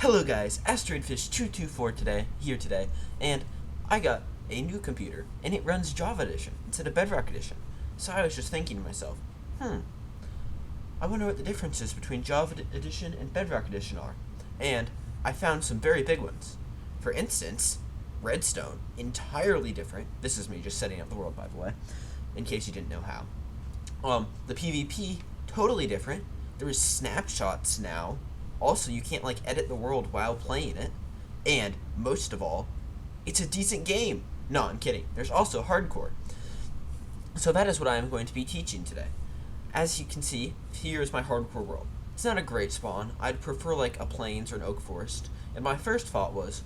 Hello guys, AsteroidFish224 today, and I got a new computer, and it runs Java Edition instead of Bedrock Edition. So I was just thinking to myself, I wonder what the differences between Java Edition and Bedrock Edition are. And I found some very big ones. For instance, Redstone, entirely different. This is me just setting up the world, by the way, in case you didn't know how. The PvP, totally different. There is snapshots now. Also, you can't edit the world while playing it. And most of all, it's a decent game. No, I'm kidding. There's also hardcore. So that is what I am going to be teaching today. As you can see, here is my hardcore world. It's not a great spawn. I'd prefer a plains or an oak forest. And my first thought was,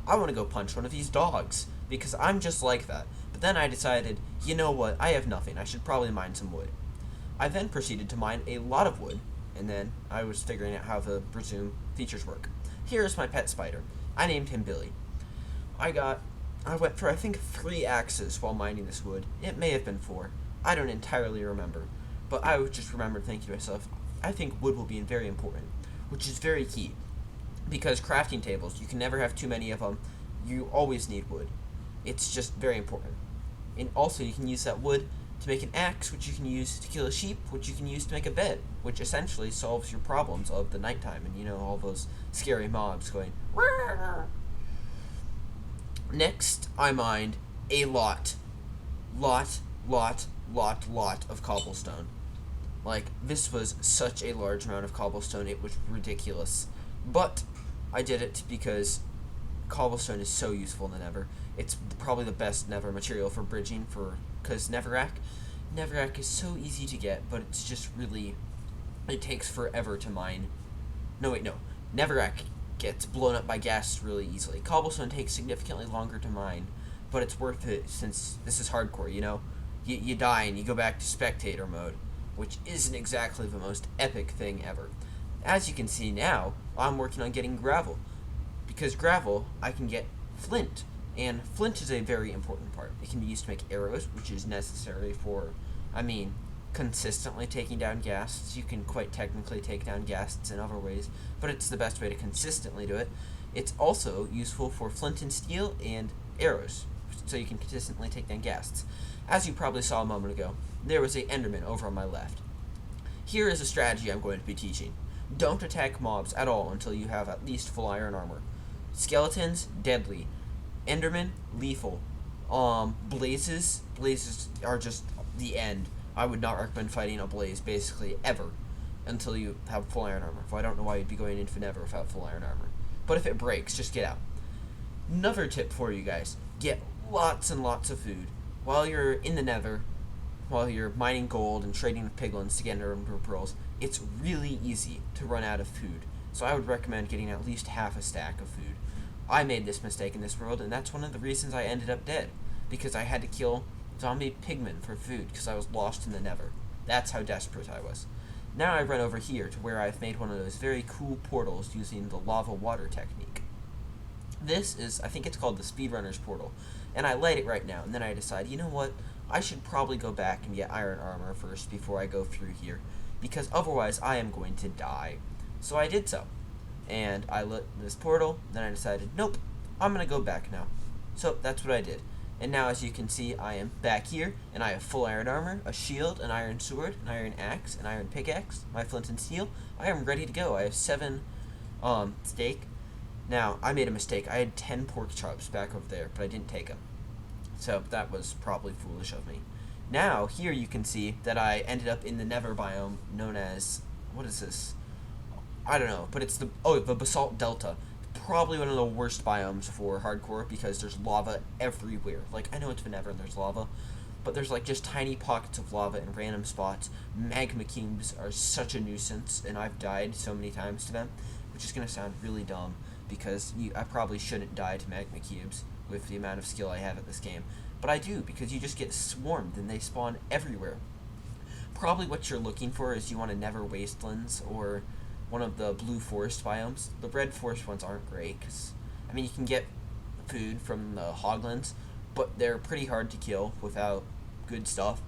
I want to go punch one of these dogs because I'm just like that. But then I decided, you know what? I have nothing. I should probably mine some wood. I then proceeded to mine a lot of wood, and then I was figuring out how the resume features work. Here is my pet spider. I named him Billy. I went for, I think, 3 axes while mining this wood. It may have been 4. I don't entirely remember. But I just remembered thinking to myself, I think wood will be very important, which is very key. Because crafting tables, you can never have too many of them. You always need wood. It's just very important. And also, you can use that wood to make an axe, which you can use to kill a sheep, which you can use to make a bed, which essentially solves your problems of the nighttime and, all those scary mobs going, Rrr! Next, I mined a lot of cobblestone. This was such a large amount of cobblestone, it was ridiculous. But I did it because cobblestone is so useful in the Nether. It's probably the best Nether material for bridging, because Netherrack is so easy to get, but it's just really, it takes forever to mine. No, Netherrack gets blown up by gas really easily. Cobblestone takes significantly longer to mine, but it's worth it since this is hardcore, You die and you go back to spectator mode, which isn't exactly the most epic thing ever. As you can see now, I'm working on getting gravel. Because gravel, I can get flint. And flint is a very important part. It can be used to make arrows, which is necessary for, consistently taking down ghasts. You can quite technically take down ghasts in other ways, but it's the best way to consistently do it. It's also useful for flint and steel and arrows, so you can consistently take down ghasts. As you probably saw a moment ago, there was a enderman over on my left. Here is a strategy I'm going to be teaching. Don't attack mobs at all until you have at least full iron armor. Skeletons, deadly. Enderman, lethal. Blazes are just the end. I would not recommend fighting a blaze, basically, ever, until you have full iron armor. Well, I don't know why you'd be going into Nether without full iron armor. But if it breaks, just get out. Another tip for you guys. Get lots and lots of food. While you're in the Nether, while you're mining gold and trading with piglins to get ender pearls, it's really easy to run out of food. So I would recommend getting at least half a stack of food. I made this mistake in this world, and that's one of the reasons I ended up dead. Because I had to kill zombie pigmen for food because I was lost in the Nether. That's how desperate I was. Now I run over here to where I've made one of those very cool portals using the lava water technique. This is, I think it's called the Speedrunner's Portal. And I light it right now, and then I decide, you know what? I should probably go back and get iron armor first before I go through here. Because otherwise I am going to die. So I did so. And I lit this portal, then I decided, nope, I'm going to go back now. So that's what I did. And now, as you can see, I am back here, and I have full iron armor, a shield, an iron sword, an iron axe, an iron pickaxe, my flint and steel. I am ready to go. I have 7 steak. Now, I made a mistake. I had 10 pork chops back over there, but I didn't take them. So that was probably foolish of me. Now, here you can see that I ended up in the Nether biome known as, what is this? I don't know, but it's the Basalt Delta. Probably one of the worst biomes for hardcore because there's lava everywhere. I know it's the Nether and there's lava, but there's just tiny pockets of lava in random spots. Magma cubes are such a nuisance, and I've died so many times to them, which is going to sound really dumb because I probably shouldn't die to magma cubes with the amount of skill I have at this game. But I do, because you just get swarmed and they spawn everywhere. Probably what you're looking for is you want a Nether Wastelands or one of the blue forest biomes. The red forest ones aren't great, because, you can get food from the hoglands, but they're pretty hard to kill without good stuff,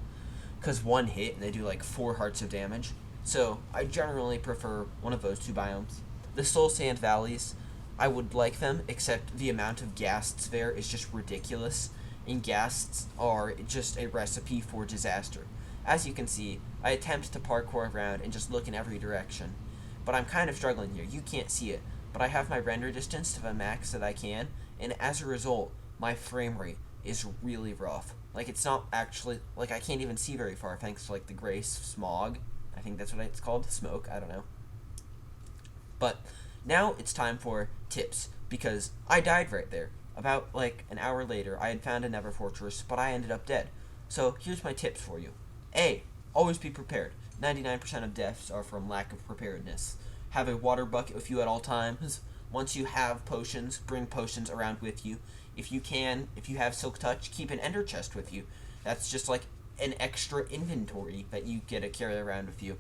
because one hit and they do 4 hearts of damage. So I generally prefer one of those 2 biomes. The Soul Sand Valleys, I would like them, except the amount of ghasts there is just ridiculous, and ghasts are just a recipe for disaster. As you can see, I attempt to parkour around and just look in every direction, but I'm kind of struggling here. You can't see it, but I have my render distance to the max that I can, and as a result, my frame rate is really rough. Like, it's not actually, like, I can't even see very far thanks to, like, the gray smog. I think that's what it's called, smoke, I don't know. But now it's time for tips, because I died right there. About, like, an hour later, I had found a Nether Fortress, but I ended up dead. So here's my tips for you. A. Always be prepared. 99% of deaths are from lack of preparedness. Have a water bucket with you at all times. Once you have potions, bring potions around with you. If you have Silk Touch, keep an Ender Chest with you. That's just like an extra inventory that you get to carry around with you.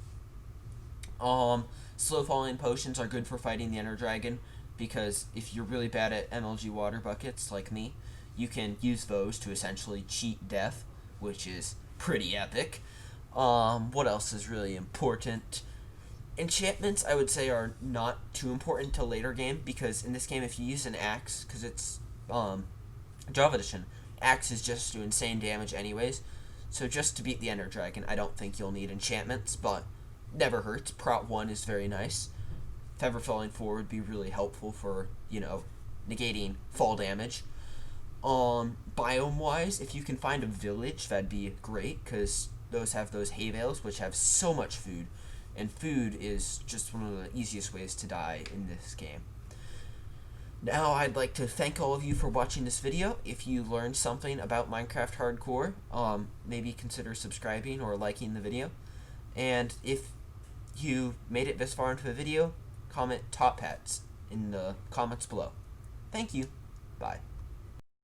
Slow falling potions are good for fighting the Ender Dragon, because if you're really bad at MLG water buckets like me, you can use those to essentially cheat death, which is pretty epic. What else is really important? Enchantments, I would say, are not too important till later game, because in this game, if you use an axe, because it's Java Edition, axe is just do insane damage anyways. So just to beat the Ender Dragon, I don't think you'll need enchantments, but never hurts. Prot 1 is very nice. Feather Falling 4 would be really helpful for, negating fall damage. Biome-wise, if you can find a village, that'd be great, because those have those hay bales, which have so much food. And food is just one of the easiest ways to die in this game. Now, I'd like to thank all of you for watching this video. If you learned something about Minecraft Hardcore, maybe consider subscribing or liking the video. And if you made it this far into the video, comment Top Hats in the comments below. Thank you. Bye.